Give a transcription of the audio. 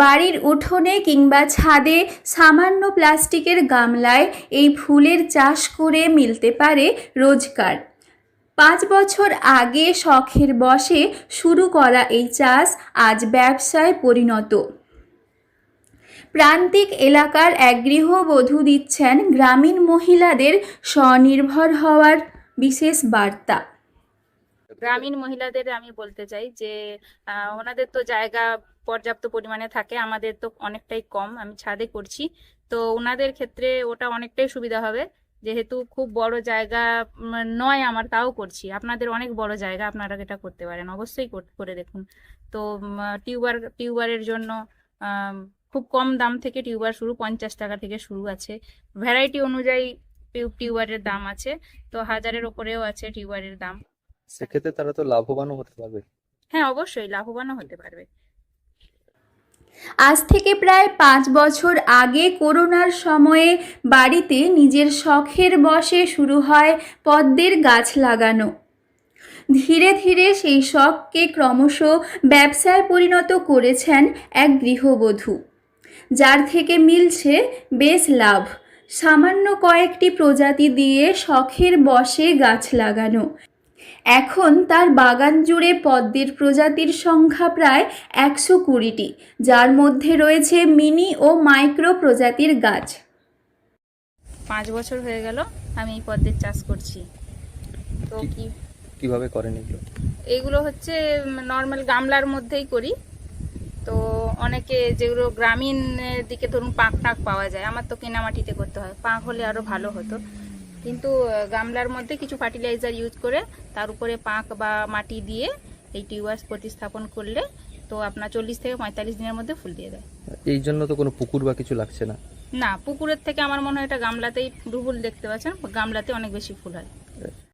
বাড়ির উঠোনে কিংবা ছাদে সামান্য প্লাস্টিকের গামলায় এই ফুলের চাষ করে মিলতে পারে রোজগার। 5 বছর আগে শখের বশে শুরু করা এই চাষ আজ ব্যবসায় পরিণত। প্রান্তিক এলাকার এক গৃহবধূ দিচ্ছেন গ্রামীণ মহিলাদের স্বনির্ভর হওয়ার বিশেষ বার্তা। গ্রামীণ মহিলাদের আমি বলতে চাই যে ওনাদের তো জায়গা পর্যাপ্ত পরিমাণে থাকে, আমাদের তো অনেকটাই কম। আমি ছাদে করছি, তো ওনাদের ক্ষেত্রে ওটা অনেকটাই সুবিধা হবে, যেহেতু খুব বড় জায়গা নয় আমার, তাও করছি। আপনাদের অনেক বড় জায়গা, আপনারা এটা করতে পারেন, অবশ্যই করে দেখুন। তো টিউবারের জন্য খুব কম দাম থেকে টিউবার শুরু, 50 টাকা থেকে শুরু আছে। ভ্যারাইটি অনুযায়ী টিউবারের দাম আছে, তো 1000-এর ওপরেও আছে টিউবারের দাম। সেক্ষেত্রে তারা তো লাভবানও হতে পারবে। হ্যাঁ, অবশ্যই লাভবানও হতে পারবে। আজ থেকে প্রায় 5 বছর আগে করোনার সময়ে বাড়িতে নিজের শখের বশে শুরু হয় পদ্মের গাছ লাগানো। ধীরে ধীরে সেই শখকে ক্রমশ ব্যবসায় পরিণত করেছেন এক গৃহবধূ, যার থেকে মিলছে বেশ লাভ। সামান্য কয়েকটি প্রজাতি দিয়ে শখের বশে গাছ লাগানো। এখন তার বাগান জুড়ে পদ্মের প্রজাতির সংখ্যা প্রায় 120টি, যার মধ্যে রয়েছে মিনি ও মাইক্রো প্রজাতির গাছ। 5 বছর হয়ে গেল আমি এই পদ্মের চাষ করছি। তো কিভাবে করেন এগুলো? এইগুলো হচ্ছে নর্মাল গামলার মধ্যেই করি। তো অনেকে যেগুলো গ্রামীণ দিকে ধরুন পাঁক টাক পাওয়া যায়, আমার তো কেনা মাটিতে করতে হয়, পাঁক হলে আরো ভালো হতো। কিন্তু গামলার মধ্যে কিছু ফার্টিলাইজার ইউজ করে তার উপরে পাঁক বা মাটি দিয়ে এই টিউবাস প্রতিস্থাপন করলে তো আপনার 40 থেকে 45 দিনের মধ্যে ফুল দিয়ে দেয়। এই জন্য তো কোনো পুকুর বা কিছু লাগছে না? না, পুকুরের থেকে আমার মনে হয় এটা গামলাতেই ফুল দেখতে পাচ্ছেন, গামলাতে অনেক বেশি ফুল হয়।